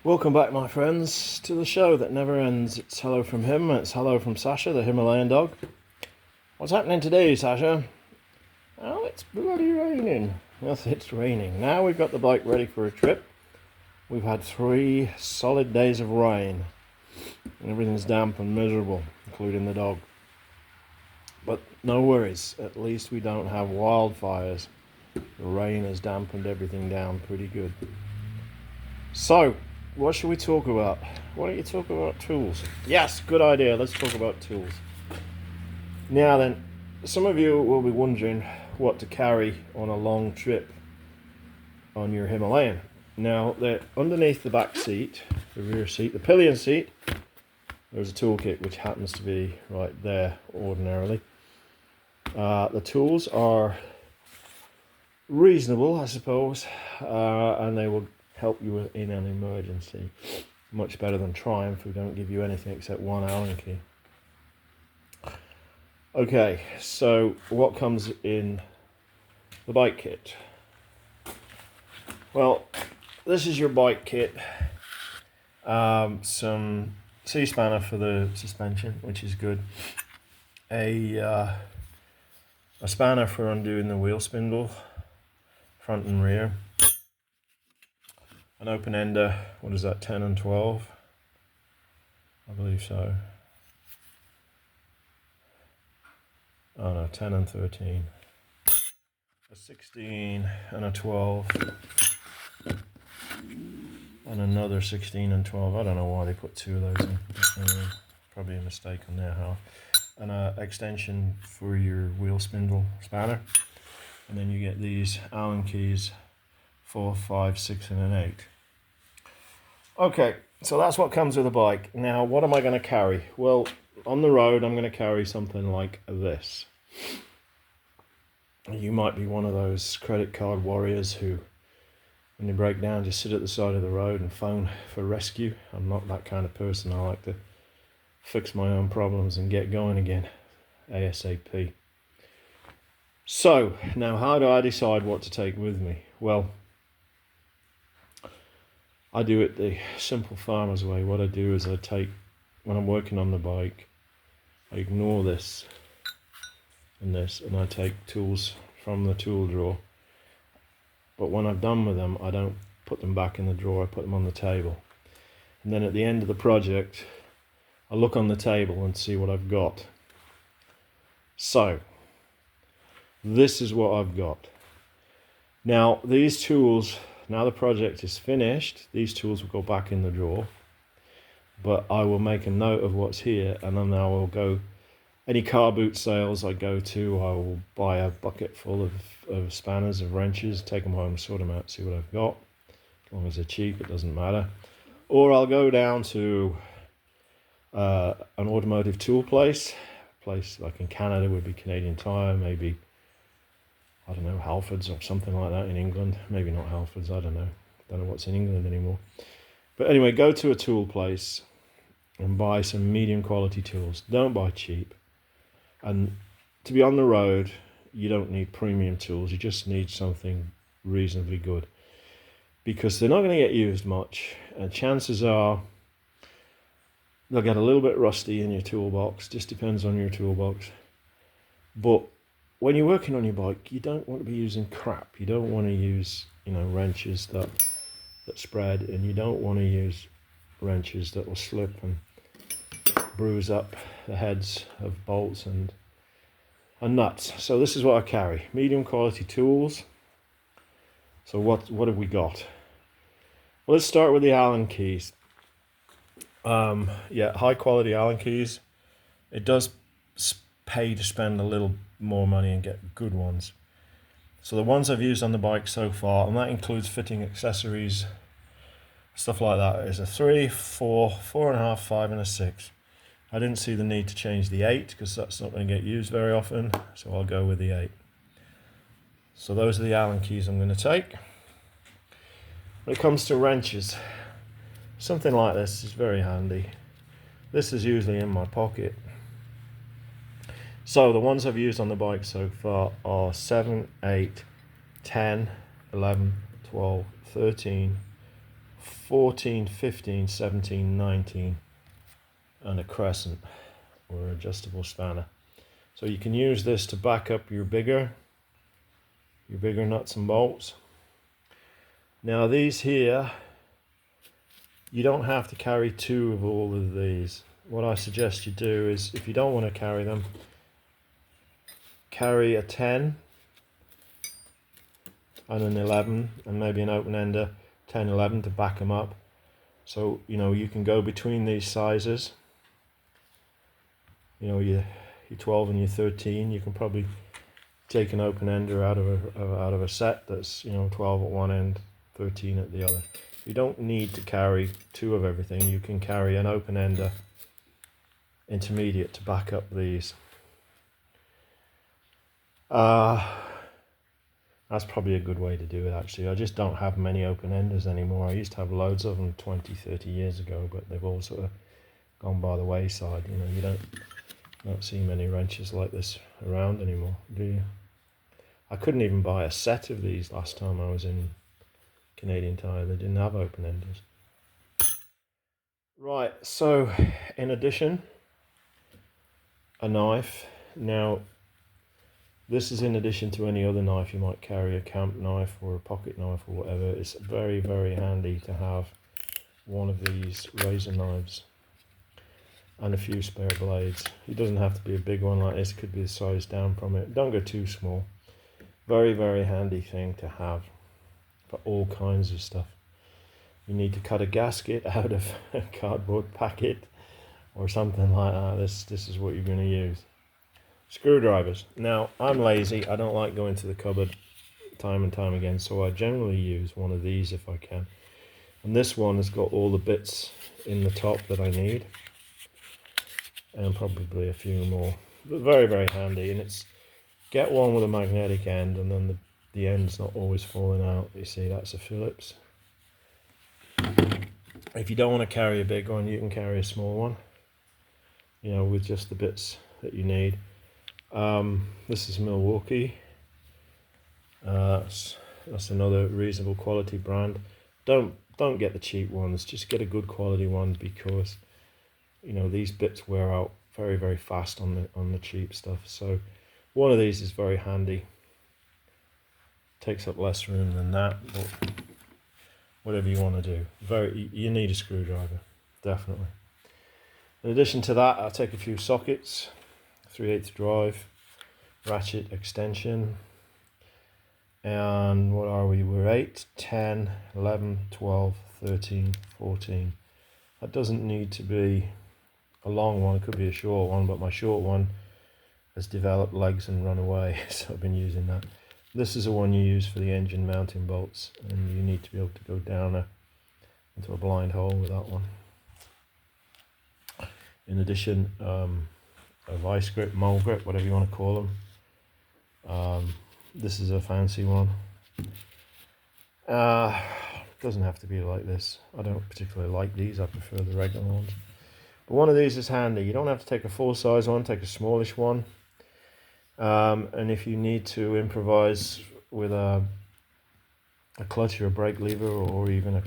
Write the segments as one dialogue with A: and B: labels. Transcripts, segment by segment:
A: Welcome back, my friends, to the show that never ends. It's hello from him, it's hello from Sasha, the Himalayan dog. What's happening today, Sasha? Oh, it's bloody raining. Yes, it's raining. Now we've got the bike ready for a trip. We've had 3 solid days of rain. And everything's damp and miserable, including the dog. But no worries, at least we don't have wildfires. The rain has dampened everything down pretty good. So, what should we talk about? Why don't you talk about tools? Yes, good idea. Let's talk about tools. Now then, some of you will be wondering what to carry on a long trip on your Himalayan. Now, underneath the back seat, the rear seat, the pillion seat, there's a toolkit which happens to be right there ordinarily. The tools are reasonable, I suppose, and they will help you in an emergency. Much better than Triumph, who don't give you anything except one Allen key. Okay, so what comes in the bike kit? Well, this is your bike kit. Some C-spanner for the suspension, which is good. A spanner for undoing the wheel spindle, front and rear. An open ender, what is that, 10 and 12? I believe so. Oh no, 10 and 13. A 16 and a 12. And another 16 and 12. I don't know why they put 2 of those in. Probably a mistake on their half. And an extension for your wheel spindle spanner. And then you get these Allen keys, 4, 5, 6 and an 8. Okay, so that's what comes with a bike. Now, what am I going to carry? Well, on the road, I'm going to carry something like this. You might be one of those credit card warriors who, when they break down, just sit at the side of the road and phone for rescue. I'm not that kind of person. I like to fix my own problems and get going again, ASAP. So, now how do I decide what to take with me? Well, I do it the simple farmer's way. What I do is when I'm working on the bike, I ignore this and this, and I take tools from the tool drawer. But when I've done with them, I don't put them back in the drawer, I put them on the table. And then at the end of the project, I look on the table and see what I've got. So, this is what I've got. Now, these tools, now the project is finished, these tools will go back in the drawer, but I will make a note of what's here, and then I will go, any car boot sales I go to, I will buy a bucket full of spanners, of wrenches, take them home, sort them out, see what I've got. As long as they're cheap, it doesn't matter. Or I'll go down to an automotive tool place like in Canada would be Canadian Tire, maybe, I don't know, Halfords or something like that in England. Maybe not Halfords, I don't know. Don't know what's in England anymore. But anyway, go to a tool place and buy some medium quality tools. Don't buy cheap. And to be on the road, you don't need premium tools. You just need something reasonably good. Because they're not going to get used much. And chances are they'll get a little bit rusty in your toolbox. Just depends on your toolbox. But when you're working on your bike, you don't want to be using crap. You don't want to use, wrenches that spread, and you don't want to use wrenches that will slip and bruise up the heads of bolts and nuts. So this is what I carry: medium quality tools. So what have we got? Well, let's start with the Allen keys. High quality Allen keys. It does pay to spend a little more money and get good ones. So the ones I've used on the bike so far, and that includes fitting accessories, stuff like that, is a 3, 4, 4.5, 5 and a 6. I didn't see the need to change the 8 because that's not going to get used very often, so I'll go with the 8. So those are the Allen keys I'm going to take. When it comes to wrenches, something like this is very handy. This is usually in my pocket. So the ones I've used on the bike so far are 7, 8, 10, 11, 12, 13, 14, 15, 17, 19, and a crescent or adjustable spanner. So you can use this to back up your bigger nuts and bolts. Now these here, you don't have to carry 2 of all of these. What I suggest you do is, if you don't want to carry them, carry a 10 and an 11 and maybe an open ender 10, 11 to back them up. So you can go between these sizes. Your 12 and your 13, you can probably take an open ender out of a set that's 12 at one end, 13 at the other. You don't need to carry 2 of everything. You can carry an open ender intermediate to back up these. That's probably a good way to do it, actually. I just don't have many open enders anymore. I used to have loads of them 20, 30 years ago, but they've all sort of gone by the wayside. You don't see many wrenches like this around anymore, do you? I couldn't even buy a set of these last time I was in Canadian Tire. They didn't have open enders. Right, so in addition, a knife. Now, this is in addition to any other knife you might carry, a camp knife or a pocket knife or whatever. It's very, very handy to have one of these razor knives and a few spare blades. It doesn't have to be a big one like this. It could be the size down from it. Don't go too small. Very, very handy thing to have for all kinds of stuff. You need to cut a gasket out of a cardboard packet or something like that. This is what you're going to use. Screwdrivers. Now, I'm lazy. I don't like going to the cupboard time and time again, so I generally use one of these if I can. And this one has got all the bits in the top that I need, and probably a few more. But very, very handy. And it's get one with a magnetic end, and then the end's not always falling out. You see, that's a Phillips. If you don't want to carry a big one, you can carry a small one, with just the bits that you need. This is Milwaukee. That's another reasonable quality brand. Don't get the cheap ones. Just get a good quality one, because these bits wear out very, very fast on the cheap stuff. So one of these is very handy. Takes up less room than that, but whatever you want to do. You need a screwdriver, definitely. In addition to that, I'll take a few sockets. 3/8 drive, ratchet extension, and what are we? We're 8, 10, 11, 12, 13, 14. That doesn't need to be a long one, it could be a short one, but my short one has developed legs and run away, so I've been using that. This is the one you use for the engine mounting bolts, and you need to be able to go down into a blind hole with that one. In addition, a vice grip, mole grip, whatever you want to call them. This is a fancy one. Doesn't have to be like this. I don't particularly like these. I prefer the regular ones. But one of these is handy. You don't have to take a full size one. Take a smallish one. And if you need to improvise with a clutch or a brake lever, or even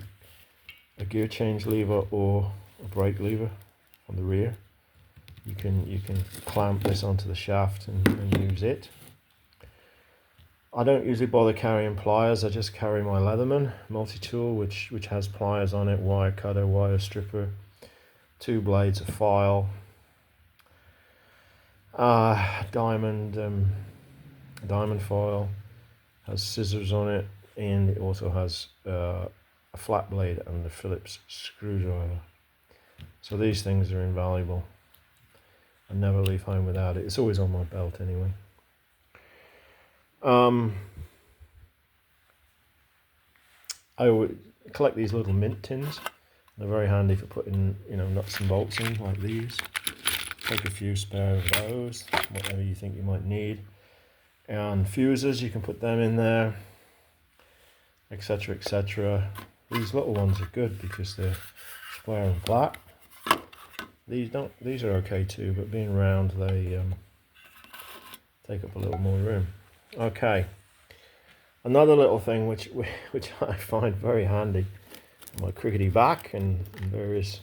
A: a gear change lever or a brake lever on the rear, you can clamp this onto the shaft and use it. I don't usually bother carrying pliers. I just carry my Leatherman multi-tool, which has pliers on it, wire cutter, wire stripper, 2 blades, a file, diamond file, has scissors on it, and it also has a flat blade and a Phillips screwdriver. So these things are invaluable. I never leave home without it. It's always on my belt anyway. I would collect these little mint tins. They're very handy for putting, nuts and bolts in, like these. Take a few spare of those, whatever you think you might need. And fuses, you can put them in there, etc., etc. These little ones are good because they're square and flat. These are okay too, but being round, they take up a little more room. Okay, another little thing which I find very handy my crickety back and various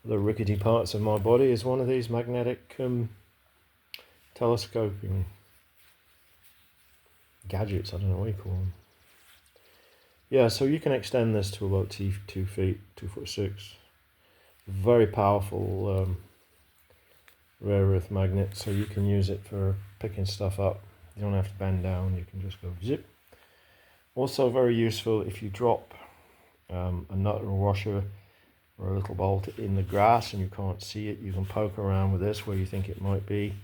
A: other rickety parts of my body is one of these magnetic telescoping gadgets. I don't know what you call them. Yeah, so you can extend this to about 2 feet, 2'6". Very powerful rare earth magnet, so you can use it for picking stuff up. You don't have to bend down, you can just go zip. Also very useful if you drop a nut or a washer or a little bolt in the grass and you can't see it, you can poke around with this where you think it might be,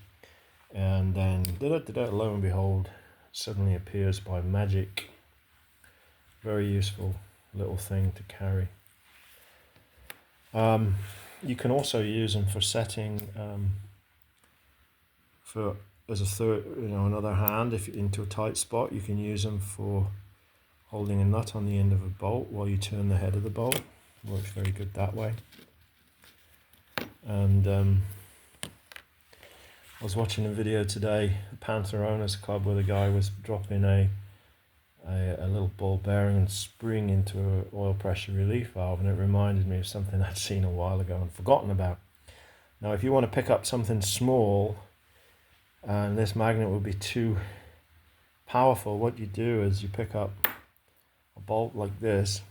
A: and then lo and behold, suddenly appears by magic. Very useful little thing to carry. You can also use them for setting as a third, another hand. If into a tight spot, you can use them for holding a nut on the end of a bolt while you turn the head of the bolt. Works very good that way. And I was watching a video today, the Panther Owners Club, where the guy was dropping a little ball bearing and spring into an oil pressure relief valve, and it reminded me of something I'd seen a while ago and forgotten about. Now, if you want to pick up something small and this magnet would be too powerful, what you do is you pick up a bolt like this,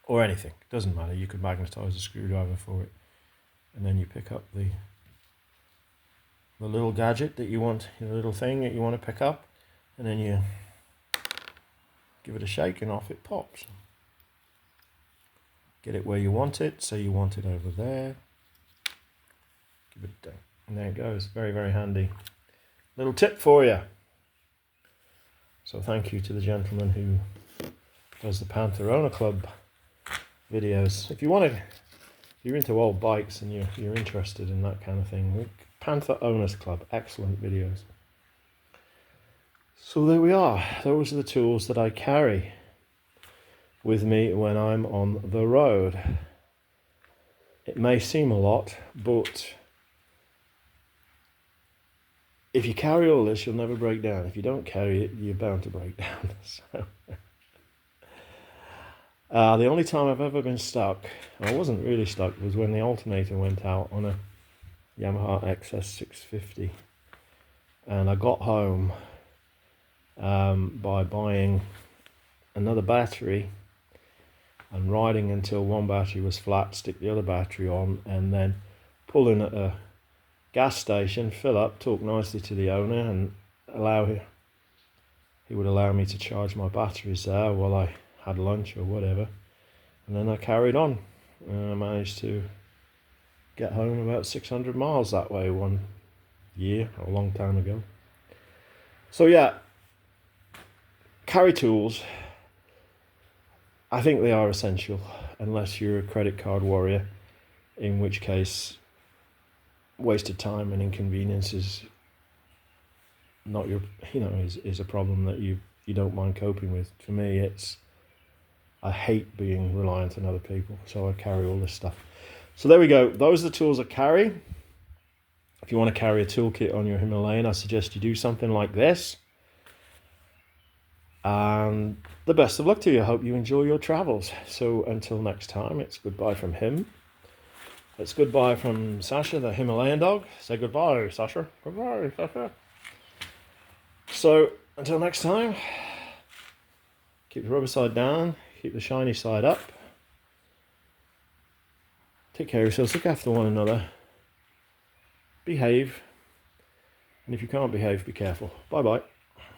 A: or anything, doesn't matter, you could magnetize a screwdriver for it, and then you pick up the little gadget that you want, the little thing that you want to pick up, and then you give it a shake and off it pops. Get it where you want it, so you want it over there, give it down, and there it goes. Very, very handy little tip for you. So thank you to the gentleman who does the Panther Owner Club videos. If you're into old bikes and you're interested in that kind of thing, Panther Owners Club, excellent videos. So there we are. Those are the tools that I carry with me when I'm on the road. It may seem a lot, but if you carry all this, you'll never break down. If you don't carry it, you're bound to break down. So, the only time I've ever been stuck, I wasn't really stuck, was when the alternator went out on a Yamaha XS650, and I got home by buying another battery and riding until one battery was flat, stick the other battery on, and then pull in at a gas station, fill up, talk nicely to the owner, and he would allow me to charge my batteries there while I had lunch or whatever, and then I carried on, and I managed to get home about 600 miles that way one year, a long time ago. So yeah, carry tools. I think they are essential, unless you're a credit card warrior, in which case wasted time and inconvenience is not your, is a problem that you don't mind coping with. For me, I hate being reliant on other people, so I carry all this stuff. So there we go. Those are the tools I carry. If you want to carry a toolkit on your Himalayan, I suggest you do something like this. And the best of luck to you. I hope you enjoy your travels. So until next time, it's goodbye from him. It's goodbye from Sasha, the Himalayan dog. Say goodbye, Sasha. Goodbye, Sasha. So until next time, keep the rubber side down, keep the shiny side up. Take care of yourselves, look after one another. Behave. And if you can't behave, be careful. Bye-bye.